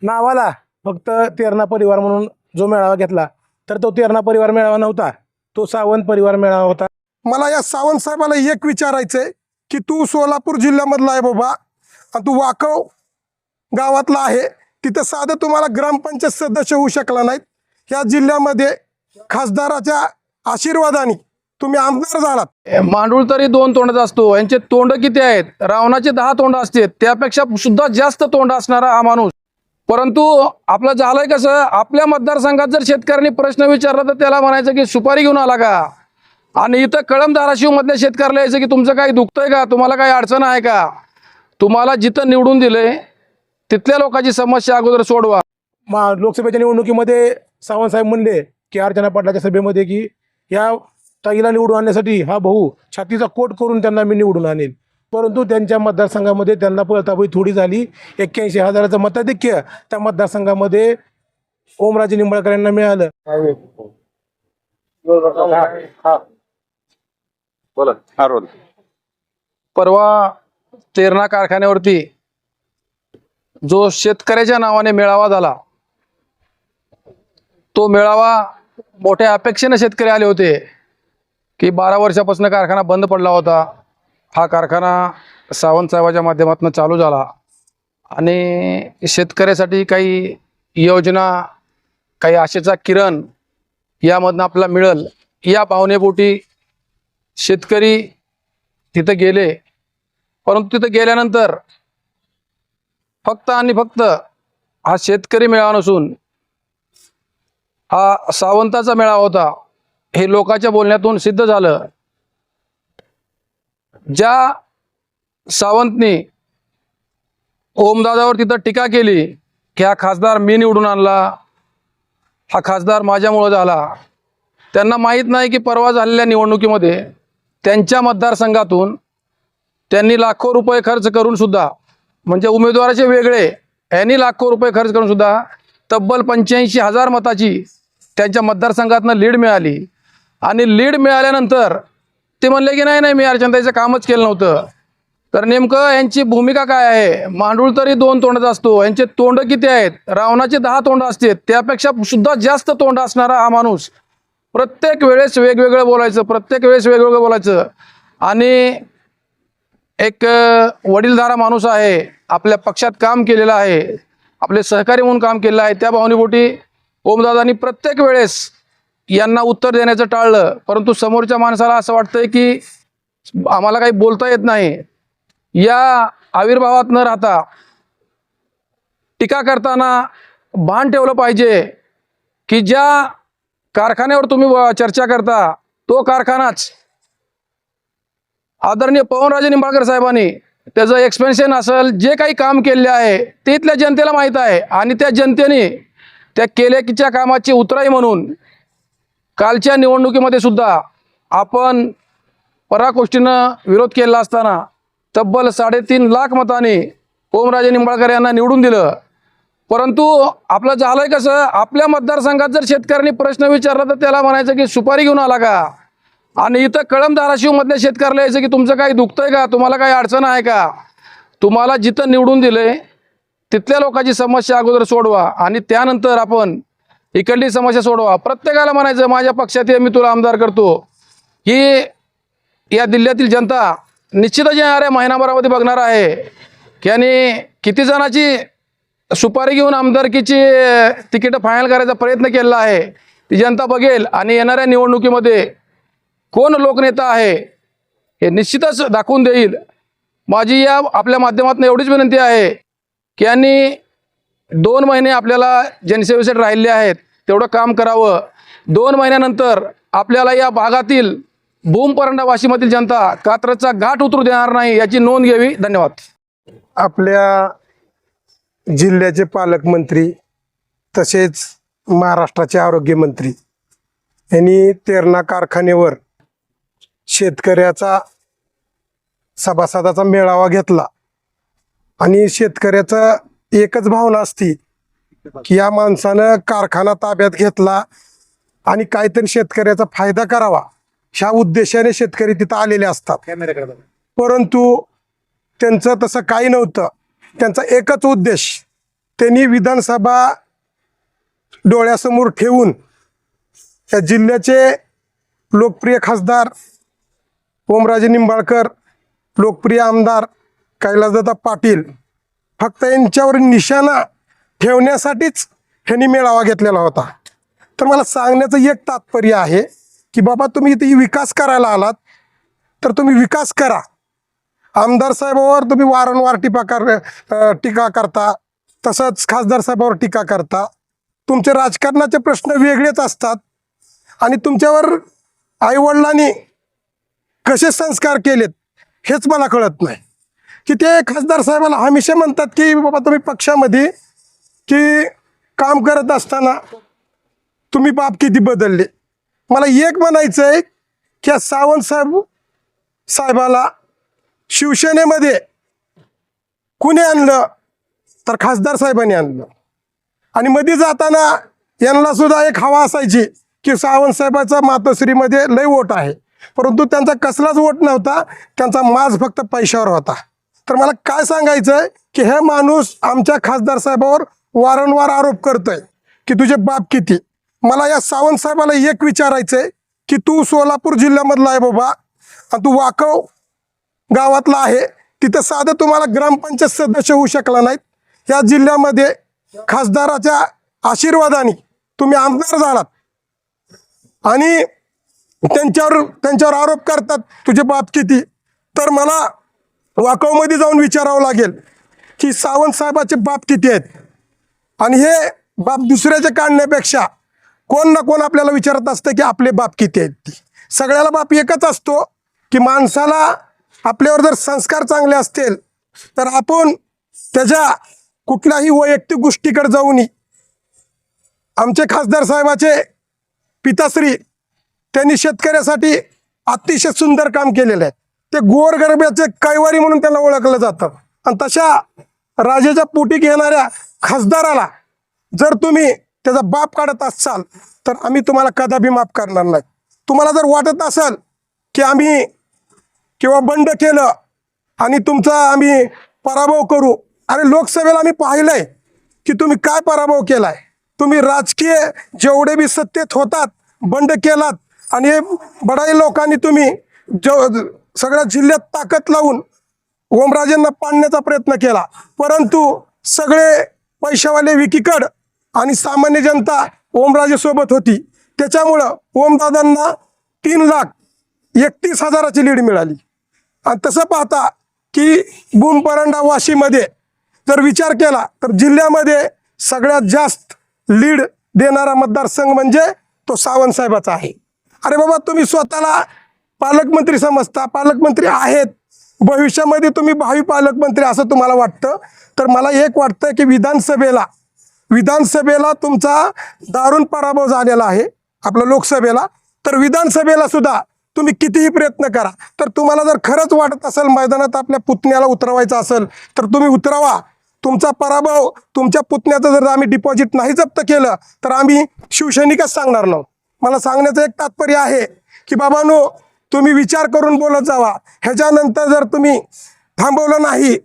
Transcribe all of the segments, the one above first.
नावाला फक्त तेरणा परिवार म्हणून जो मेळावा घेतला तर तो तेरणा परिवार मेळावा नव्हता, तो सावंत परिवार मेळावा होता। मला या सावंत साहेबाला एक विचारायचंय की तू सोलापूर जिल्ह्यामधला आहे बाबा आणि तू वाकव गावातला आहे, तिथं साधं तुम्हाला ग्रामपंचायत सदस्य होऊ शकला नाहीत, ह्या जिल्ह्यामध्ये खासदाराच्या आशीर्वादाने तुम्ही आमदार झालात। मांडूळ तरी 2 तोंडाचा असतो, यांचे तोंड किती आहेत? रावणाचे 10 तोंड असते, त्यापेक्षा सुद्धा जास्त तोंड असणारा हा माणूस। परंतु आपलं झालंय कसं, आपल्या मतदारसंघात जर शेतकऱ्यांनी प्रश्न विचारला तर त्याला म्हणायचं की सुपारी घेऊन आला का, आणि इथं कळंब धाराशिव मधल्या शेतकऱ्याला यायचं की तुमचं काही दुखतंय का, तुम्हाला काही अडचण आहे का, तुम्हाला जिथं निवडून दिलंय तिथल्या लोकांची समस्या अगोदर सोडवा। लोकसभेच्या निवडणुकीमध्ये सावंत साहेब म्हणले की अर्चना पाटलाच्या सभेमध्ये की या ताईला निवडून आणण्यासाठी हा भाऊ छातीचा कोट करून त्यांना मी निवडून आणेल, परंतु त्यांच्या मतदारसंघामध्ये त्यांना पळतापळी थोडी झाली। 81,000चं मताधिक्य त्या मतदारसंघामध्ये ओमराजे निंबाळकर यांना मिळालं। परवा तेरणा कारखान्यावरती जो शेतकऱ्याच्या नावाने मेळावा झाला, तो मेळावा मोठ्या अपेक्षेने शेतकरी आले होते की 12 वर्षापासून कारखाना बंद पडला होता, हा कारखाना सावंत साहेबाच्या माध्यमातून चालू झाला आणि शेतकऱ्यासाठी काही योजना, काही आशेचा किरण यामधनं आपल्याला मिळेल या भावनेपोटी शेतकरी तिथं गेले। परंतु तिथं गेल्यानंतर फक्त आणि फक्त हा शेतकरी मेळावा नसून हा सावंताचा मेळावा होता, हे लोकांच्या बोलण्यातून सिद्ध झालं। ज्या सावंतनी ओमदादावर तिथं टीका केली की हा खासदार मी निवडून आणला, हा खासदार माझ्यामुळं झाला, त्यांना माहीत नाही की परवा झालेल्या निवडणुकीमध्ये त्यांच्या मतदारसंघातून त्यांनी लाखो रुपये खर्च करून सुद्धा, म्हणजे उमेदवाराचे वेगळे, यांनी लाखो रुपये खर्च करून सुद्धा तब्बल 85,000 मताची त्यांच्या मतदारसंघातनं लीड मिळाली। आणि लीड मिळाल्यानंतर ते म्हणले की नाही नाही मी अर्चनाताईचं कामच केलं नव्हतं। तर नेमकं यांची भूमिका काय आहे? मांडूळ तरी 2 तोंडाचा असतो, यांचे तोंड किती आहेत? रावणाचे 10 तोंड असते, त्यापेक्षा सुद्धा जास्त तोंड असणारा हा माणूस प्रत्येक वेळेस वेगवेगळं बोलायचं, प्रत्येक वेळेस वेगवेगळं बोलायचं। आणि एक वडीलधारा माणूस आहे, आपल्या पक्षात काम केलेला आहे, आपले सहकारी म्हणून काम केलेलं आहे, त्या भावनेपोटी ओमदादांनी प्रत्येक वेळेस यांना उत्तर देण्याचं टाळलं। परंतु समोरच्या माणसाला असं वाटतंय की आम्हाला काही बोलता येत नाही, या आविर्भावात न राहता टीका करताना भान ठेवलं पाहिजे की ज्या कारखान्यावर तुम्ही चर्चा करता तो कारखानाच आदरणीय पवनराजे निंबाळकर साहेबांनी त्याचं एक्सपेन्शन असेल, जे काही काम केले आहे ते इथल्या जनतेला माहीत आहे, आणि त्या जनतेने त्या केलेच्या कामाची उतराई म्हणून कालच्या निवडणुकीमध्ये सुद्धा आपण पराकोष्टीनं विरोध केला असताना तब्बल 3.5 लाख मतांनी ओमराजे निंबाळकर यांना निवडून दिलं। परंतु आपलं झालंय कसं, आपल्या मतदारसंघात जर शेतकऱ्यांनी प्रश्न विचारला तर त्याला म्हणायचं की सुपारी घेऊन आला का, आणि इथं कळंब धाराशिव मधल्या शेतकऱ्याला यायचं की तुमचं काही दुखतंय का, तुम्हाला काही अडचण आहे का, तुम्हाला जिथं निवडून दिलंय तिथल्या लोकांची समस्या अगोदर सोडवा आणि त्यानंतर आपण इकडली समस्या सोडवा। प्रत्येकाला म्हणायचं माझ्या पक्षात मी तुला आमदार करतो, ही या जिल्ह्यातील जनता निश्चितच येणाऱ्या महिनाभरामध्ये बघणार आहे की आणि किती जणांची सुपारी घेऊन आमदारकीची तिकीट फायनल करायचा प्रयत्न केला आहे ती जनता बघेल, आणि येणाऱ्या निवडणुकीमध्ये कोण लोकनेता आहे हे निश्चितच दाखवून देईल। माझी या आपल्या माध्यमातून एवढीच विनंती आहे की यांनी 2 महिने आपल्याला जनसेवेसाठी राहिले आहेत, तेवढं काम करावं। 2 महिन्यानंतर आपल्याला या भागातील भूमपरंडावासीमधील जनता कात्रजचा घाट उतरू देणार नाही, याची नोंद घ्यावी। धन्यवाद। आपल्या जिल्ह्याचे पालकमंत्री तसेच महाराष्ट्राचे आरोग्यमंत्री यांनी तेरणा कारखान्यावर शेतकऱ्याचा सभासदाचा मेळावा घेतला, आणि शेतकऱ्याचा एकच भावना असती की या माणसानं कारखाना ताब्यात घेतला आणि काहीतरी शेतकऱ्याचा फायदा करावा, ह्या उद्देशाने शेतकरी तिथं आलेले असतात। परंतु त्यांचं तसं काही नव्हतं, त्यांचा एकच उद्देश त्यांनी विधानसभा डोळ्यासमोर ठेवून या जिल्ह्याचे लोकप्रिय खासदार ओमराजे निंबाळकर, लोकप्रिय आमदार कैलासदादा पाटील, फक्त यांच्यावर निशाणा ठेवण्यासाठीच ह्यांनी मेळावा घेतलेला होता. तर मला सांगण्याचं एक तात्पर्य आहे की बाबा, तुम्ही इथे विकास करायला आलात तर तुम्ही विकास करा. आमदार साहेबावर तुम्ही वारंवार टीका करता, तसंच खासदार साहेबावर टीका करता. तुमचे राजकारणाचे प्रश्न वेगळेच असतात आणि तुमच्यावर आईवडिलांनी कसे संस्कार केलेत हेच मला कळत नाही. की ते खासदार साहेबाला हमेशा म्हणतात की बाबा, तुम्ही पक्षामध्ये की काम करत असताना तुम्ही बाप किती बदलले. मला एक म्हणायचं आहे की सावंत साहेबाला शिवसेनेमध्ये कुणी आणलं तर खासदार साहेबांनी आणलं. आणि मध्ये जाताना यांना सुद्धा एक हवा असायची की सावंत साहेबाचा मातोश्रीमध्ये लय वोट आहे, परंतु त्यांचा कसलाच वोट नव्हता, त्यांचा माज फक्त पैशावर होता. तर मला काय सांगायचं आहे की हे माणूस आमच्या खासदार साहेबावर वारंवार आरोप करतोय की तुझे बाप किती. मला या सावंत साहेबाला एक विचारायचं आहे की तू सोलापूर जिल्ह्यामधला आहे बाबा, आणि तू वाकव गावातला आहे, तिथं साधं तुम्हाला ग्रामपंचायत सदस्य होऊ शकला नाहीत. या जिल्ह्यामध्ये खासदाराच्या आशीर्वादाने तुम्ही आमदार झालात आणि त्यांच्यावर आरोप करतात तुझे बाप किती. तर मला वाकवमध्ये जाऊन विचारावं लागेल की सावंत साहेबाचे बाप किती आहेत. आणि हे बाप दुसऱ्याचे काढण्यापेक्षा कोण ना कोण आपल्याला विचारत असतं की आपले बाप किती आहेत. ती सगळ्याला बाप एकच असतो की माणसाला आपल्यावर जर संस्कार चांगले असतील तर आपण त्याच्या कुठल्याही वैयक्तिक गोष्टीकडे जाऊ नये. आमचे खासदार साहेबाचे पिताश्री त्यांनी शेतकऱ्यासाठी अतिशय सुंदर काम केलेलं आहे. ते गोरगरिबाचे कैवारी म्हणून त्यांना ओळखलं जातं. आणि तशा राजाच्या पोटी घेणाऱ्या खासदाराला जर तुम्ही त्याचा बाप काढत असाल तर आम्ही तुम्हाला कदापि माफ करणार नाही. तुम्हाला जर वाटत असेल की आम्ही किंवा बंड केलं आणि तुमचा आम्ही पराभव करू, अरे लोकसभेला आम्ही पाहिलंय की तुम्ही काय पराभव केलाय. तुम्ही राजकीय जेवढे बी सत्तेत होतात बंड केलात आणि हे बडाई लोकांनी तुम्ही सगळ्या जिल्ह्यात ताकद लावून ओमराजेंना पाडण्याचा प्रयत्न केला, परंतु सगळे पैशावाले विकीकड आणि सामान्य जनता ओमराजे सोबत होती. त्याच्यामुळं ओमदादांना 3,31,000ची लीड मिळाली. आणि तसं पाहता की बुमपरांडा वाशीमध्ये जर विचार केला तर जिल्ह्यामध्ये सगळ्यात जास्त लीड देणारा मतदारसंघ म्हणजे तो सावंत साहेबाचा आहे. अरे बाबा, तुम्ही स्वतःला पालकमंत्री समजता, पालकमंत्री आहेत, भविष्यामध्ये तुम्ही भावी पालकमंत्री असं तुम्हाला वाटतं. तर मला एक वाटतं की विधानसभेला तुमचा दारुण पराभव झालेला आहे आपल्या लोकसभेला. तर विधानसभेला सुद्धा तुम्ही कितीही प्रयत्न करा, तर तुम्हाला जर खरंच वाटत असेल मैदानात आपल्या पुतण्याला उतरवायचं असेल तर तुम्ही उतरवा. तुमचा पराभव, तुमच्या पुतण्याचं जर आम्ही डिपॉझिट नाही जप्त केलं तर आम्ही शिवसैनिकच सांगणार नव्हतो. मला सांगण्याचं एक तात्पर्य आहे की बाबांनो, तुम्ही विचार करून बोलत जावा. ह्याच्यानंतर जर तुम्ही थांबवलं नाही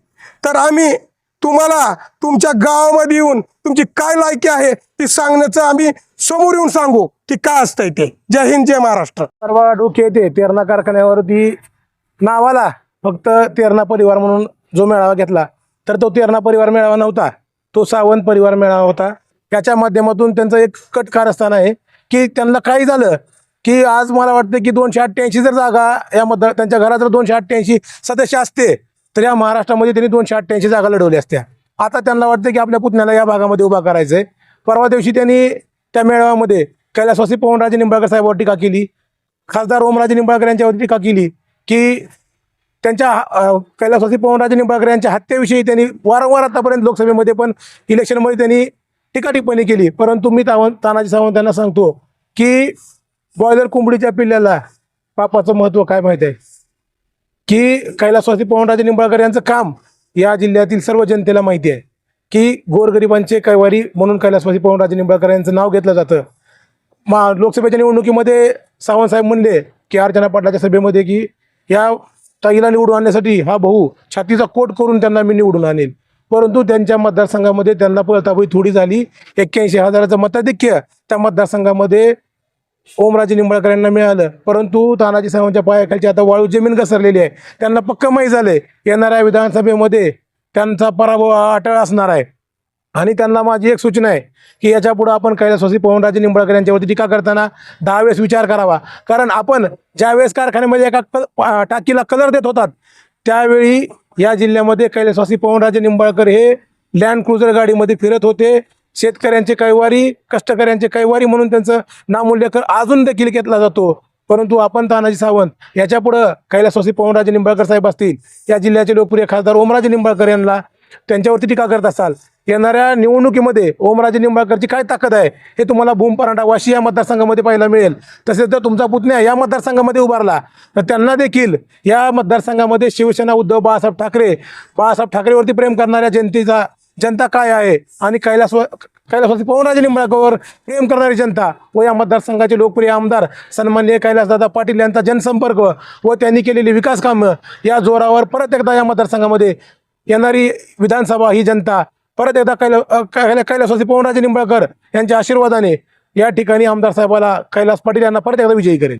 तर आम्ही तुम्हाला तुमच्या गावामध्ये येऊन तुमची काय लायकी आहे ती सांगण्याचं आम्ही समोर येऊन सांगू की काय असतंय ते. जय हिंद, जय महाराष्ट्र. सर्व डोके येते तेरणा कारखान्यावरती नावाला फक्त तेरणा परिवार म्हणून जो मेळावा घेतला तर तो तेरणा परिवार मेळावा नव्हता, तो सावंत परिवार मेळावा होता. त्याच्या माध्यमातून त्यांचं एक कट कारस्थान आहे की त्यांना काही झालं की आज मला वाटतं की 288 जर जागा यामध्ये त्यांच्या घरात जर 288 सदस्य असते तर या महाराष्ट्रामध्ये त्यांनी 288 जागा लढवल्या असत्या. आता त्यांना वाटतं की आपल्या पुतण्याला या भागामध्ये उभा करायचं आहे. परवा दिवशी त्यांनी त्या मेळाव्यामध्ये कैलासवासी पवनराजे निंबाळकर साहेबांवर टीका केली, खासदार ओमराजे निंबाळकर यांच्यावर टीका केली की त्यांच्या कैलासवासी पवनराजे निंबाळकर यांच्या हत्येविषयी त्यांनी वारंवार आतापर्यंत लोकसभेमध्ये पण इलेक्शनमध्ये त्यांनी टीका टिप्पणी केली. परंतु मी तानाजी सावंत यांना सांगतो की बॉयलर कोंबडीच्या पिल्ल्याला पापाचं महत्त्व काय माहीत आहे की कैलासवासी पवनराजे निंबाळकर यांचं काम या जिल्ह्यातील सर्व जनतेला माहिती आहे की गोरगरिबांचे कैवारी म्हणून कैलासवासी पवनराजे निंबाळकर यांचं नाव घेतलं जातं. लोकसभेच्या निवडणुकीमध्ये सावंत साहेब म्हणले की अर्चना पाटलाच्या सभेमध्ये की या ताईला निवडून आणण्यासाठी हा भाऊ छातीचा कोट करून त्यांना मी निवडून आणेल. परंतु त्यांच्या मतदारसंघामध्ये त्यांना पळताबळी थोडी झाली. 81,000चं मताधिक्य त्या मतदारसंघामध्ये ओमराजे निंबाळकर यांना मिळालं. परंतु तानाजी सावंतच्या पायाखालची आता वाळू जमीन घसरलेली आहे. त्यांना पक्क माहीत झालंय येणाऱ्या विधानसभेमध्ये त्यांचा पराभव हा अटळ असणार आहे. आणि त्यांना माझी एक सूचना आहे की याच्या पुढे आपण कैलासवासी पवनराजे निंबाळकर यांच्यावरती टीका करताना 10 वेळेस विचार करावा. कारण आपण ज्यावेळेस कारखान्यामध्ये एका टाकीला कलर देत होतात त्यावेळी या जिल्ह्यामध्ये कैलासवासी पवनराजे निंबाळकर हे लँड क्रुझर गाडीमध्ये फिरत होते. शेतकऱ्यांचे कैवारी, कष्टकऱ्यांचे कैवारी म्हणून त्यांचं नामोल्लेख अजून देखील घेतला जातो. परंतु आपण तानाजी सावंत याच्यापुढं कैलासवासी पवनराजे निंबाळकर साहेब असतील, या जिल्ह्याचे लोकप्रिय खासदार ओमराजे निंबाळकर यांना त्यांच्यावरती टीका करत असाल, येणाऱ्या निवडणुकीमध्ये ओमराजे निंबाळकरची काय ताकद आहे हे तुम्हाला भूम परांडा वाशी या मतदारसंघामध्ये पाहायला मिळेल. तसेच जर तुमचा पुतण्या या मतदारसंघामध्ये उभारला तर त्यांना देखील या मतदारसंघामध्ये शिवसेना उद्धव बाळासाहेब ठाकरेवरती प्रेम करणाऱ्या जनता काय आहे आणि कैलासवासी पवनराजे निंबाळकरवर प्रेम करणारी जनता व या मतदारसंघाचे लोकप्रिय आमदार सन्माननीय कैलासदादा पाटील यांचा जनसंपर्क व त्यांनी केलेली विकास कामं या जोरावर परत एकदा या मतदारसंघामध्ये येणारी विधानसभा ही जनता परत एकदा कैलासवासी पवनराजे निंबाळकर यांच्या आशीर्वादाने या ठिकाणी आमदार साहेबाला कैलास पाटील यांना परत एकदा विजयी करेल.